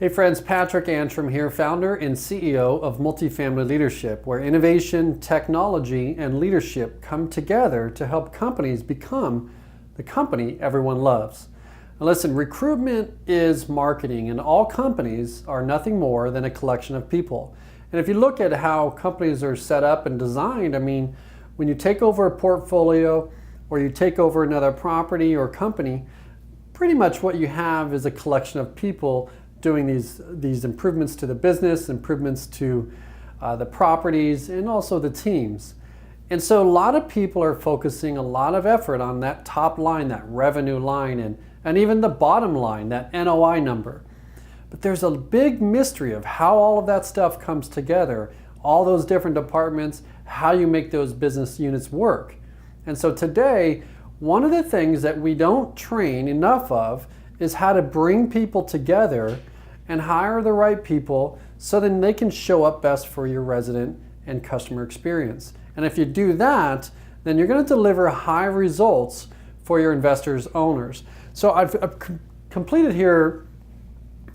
Hey friends, Patrick Antrim here, founder and CEO of Multifamily Leadership, where innovation, technology, and leadership come together to help companies become the company everyone loves. Now listen, recruitment is marketing, and all companies are nothing more than a collection of people. And if you look at how companies are set up and designed, I mean, when you take over a portfolio or you take over another property or company, pretty much what you have is a collection of people doing these improvements to the business, improvements to the properties, and also the teams. And so a lot of people are focusing a lot of effort on that top line, that revenue line, and even the bottom line, that NOI number. But there's a big mystery of how all of that stuff comes together, all those different departments, how you make those business units work. And so today, one of the things that we don't train enough of is how to bring people together and hire the right people so then they can show up best for your resident and customer experience. And if you do that, then you're going to deliver high results for your investors, owners. So I've completed here,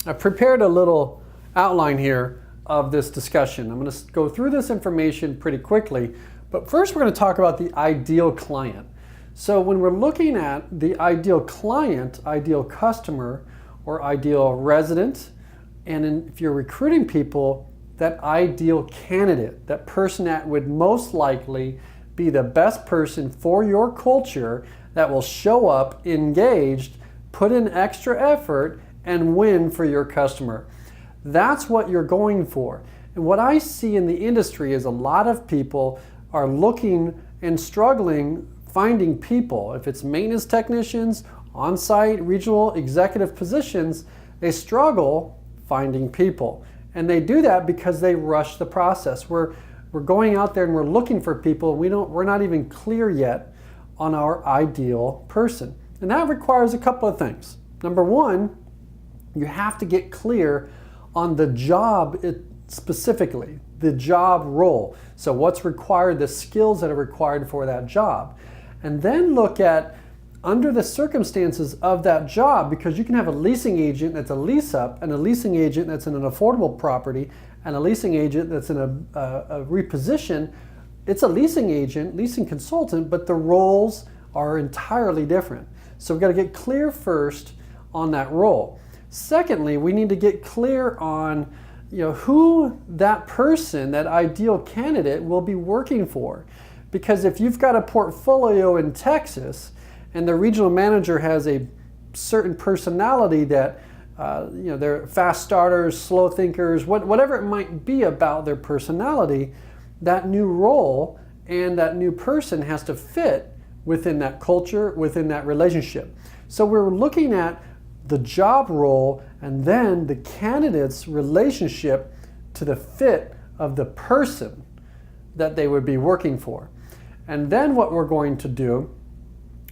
I've prepared a little outline here of this discussion. I'm going to go through this information pretty quickly, but first we're going to talk about the ideal client. So when we're looking at the ideal client, ideal customer, or ideal resident, and if you're recruiting people, that ideal candidate, that person that would most likely be the best person for your culture, that will show up engaged, put in extra effort, and win for your customer. That's what you're going for. And what I see in the industry is a lot of people are looking and struggling finding people. If it's maintenance technicians, on-site, regional, executive positions, they struggle finding people. And they do that because they rush the process. We're going out there and we're looking for people. We're not even clear yet on our ideal person. And that requires a couple of things. Number one, you have to get clear on the job specifically, the job role. So what's required, the skills that are required for that job. And then look at under the circumstances of that job, because you can have a leasing agent that's a lease up, and a leasing agent that's in an affordable property, and a leasing agent that's in a reposition. It's a leasing agent, leasing consultant, but the roles are entirely different. So we've got to get clear first on that role. Secondly, we need to get clear on who that person, that ideal candidate, will be working for. Because if you've got a portfolio in Texas and the regional manager has a certain personality that, they're fast starters, slow thinkers, whatever it might be about their personality, that new role and that new person has to fit within that culture, within that relationship. So we're looking at the job role and then the candidate's relationship to the fit of the person that they would be working for. And then what we're going to do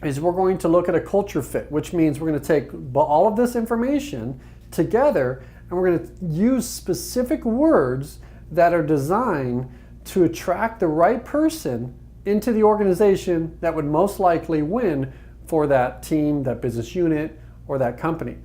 is we're going to look at a culture fit, which means we're going to take all of this information together and we're going to use specific words that are designed to attract the right person into the organization that would most likely win for that team, that business unit, or that company.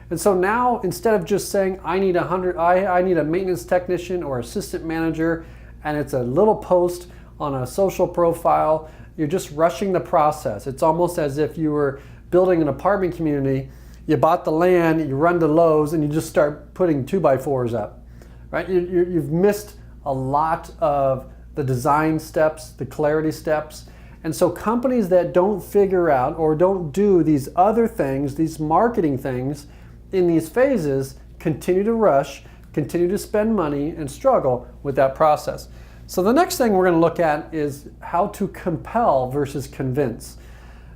And so now, instead of just saying, I need a maintenance technician or assistant manager, and it's a little post on a social profile, you're just rushing the process. It's almost as if you were building an apartment community, you bought the land, you run to Lowe's, and you just start putting 2x4s up, right? You've missed a lot of the design steps, the clarity steps. And so companies that don't figure out or don't do these other things, these marketing things in these phases, continue to rush, continue to spend money, and struggle with that process. So the next thing we're going to look at is how to compel versus convince.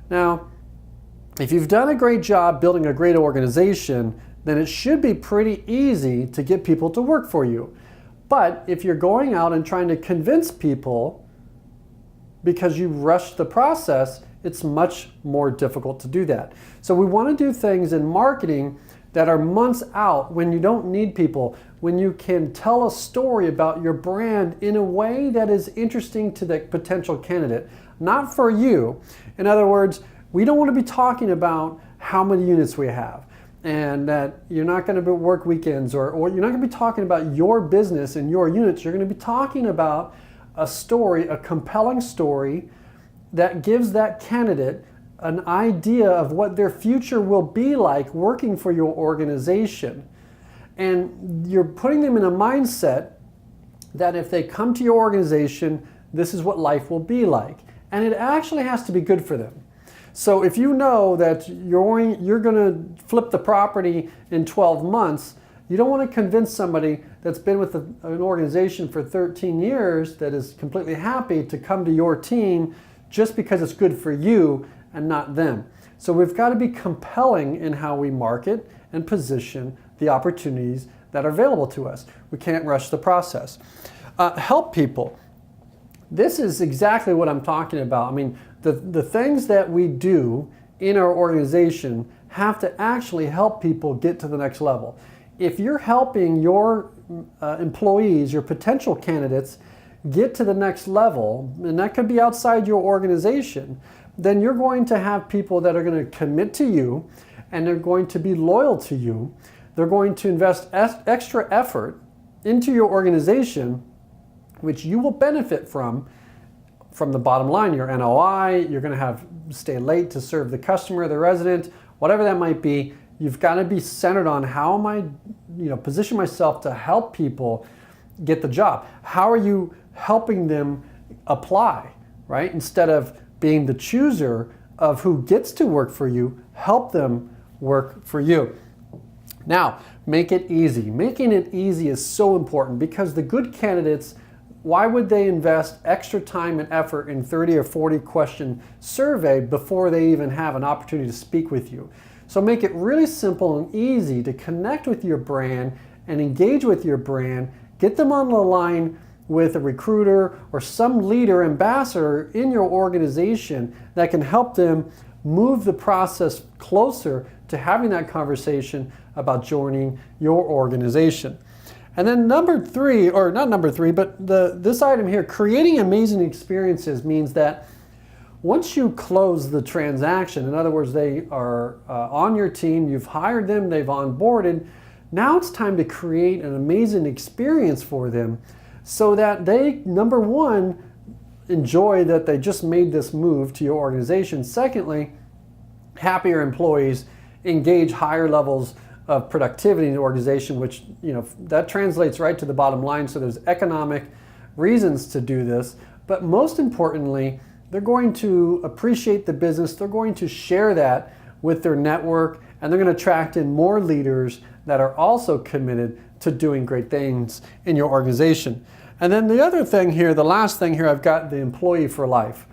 Now, if you've done a great job building a great organization, then it should be pretty easy to get people to work for you. But if you're going out and trying to convince people because you rushed the process, it's much more difficult to do that. So we want to do things in marketing that are months out when you don't need people, when you can tell a story about your brand in a way that is interesting to the potential candidate, not for you. In other words, we don't want to be talking about how many units we have. and that you're not going to work weekends, or you're not going to be talking about your business and your units. You're going to be talking about a story, a compelling story that gives that candidate an idea of what their future will be like working for your organization. And you're putting them in a mindset that if they come to your organization, this is what life will be like. And it actually has to be good for them. So if you know that you're going to flip the property in 12 months, you don't want to convince somebody that's been with an organization for 13 years that is completely happy to come to your team just because it's good for you and not them. So we've got to be compelling in how we market and position the opportunities that are available to us. We can't rush the process. Help people. This is exactly what I'm talking about. I mean, the things that we do in our organization have to actually help people get to the next level. If you're helping your employees, your potential candidates, get to the next level, and that could be outside your organization, then you're going to have people that are going to commit to you, and they're going to be loyal to you. They're going to invest extra effort into your organization, which you will benefit from the bottom line, your NOI. You're going to have stay late to serve the customer, the resident, whatever that might be. You've got to be centered on how am I, position myself to help people get the job. How are you helping them apply, right? Instead of being the chooser of who gets to work for you, help them work for you. Now, make it easy. Making it easy is so important because the good candidates, why would they invest extra time and effort in 30 or 40 question survey before they even have an opportunity to speak with you? So make it really simple and easy to connect with your brand and engage with your brand. Get them on the line with a recruiter or some leader, ambassador in your organization that can help them move the process closer to having that conversation about joining your organization. And then number three, or not number three, but this item here, creating amazing experiences, means that once you close the transaction, in other words, they are on your team, you've hired them, they've onboarded, now it's time to create an amazing experience for them so that they, number one, enjoy that they just made this move to your organization. Secondly, happier employees engage higher levels of productivity in the organization, which that translates right to the bottom line. So there's economic reasons to do this, but most importantly, they're going to appreciate the business. They're going to share that with their network, and they're going to attract in more leaders that are also committed to doing great things in your organization. And then the other thing here, the last thing here, I've got the employee for life.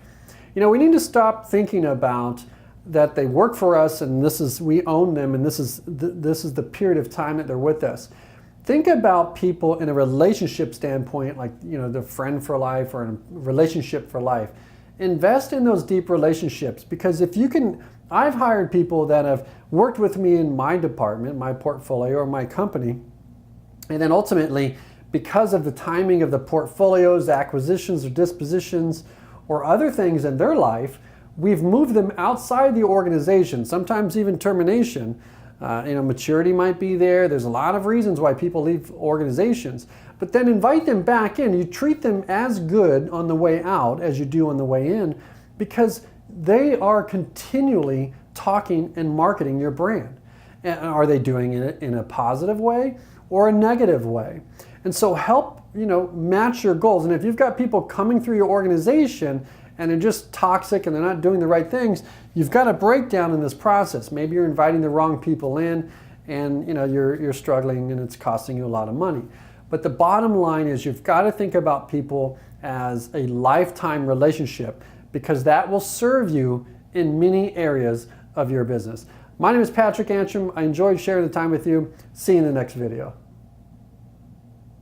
We need to stop thinking about that they work for us and we own them and this is the period of time that they're with us. Think about people in a relationship standpoint, like the friend for life or a relationship for life. Invest in those deep relationships, because if you can, I've hired people that have worked with me in my department, my portfolio, or my company, and then ultimately, because of the timing of the portfolios, acquisitions or dispositions, or other things in their life, we've moved them outside the organization, sometimes even termination. Maturity might be there. There's a lot of reasons why people leave organizations. But then invite them back in. You treat them as good on the way out as you do on the way in, because they are continually talking and marketing your brand. And are they doing it in a positive way or a negative way? And so help, match your goals. And if you've got people coming through your organization and they're just toxic and they're not doing the right things, you've got a breakdown in this process. Maybe you're inviting the wrong people in and you're struggling and it's costing you a lot of money. But the bottom line is you've got to think about people as a lifetime relationship, because that will serve you in many areas of your business. My name is Patrick Antrim. I enjoyed sharing the time with you. See you in the next video.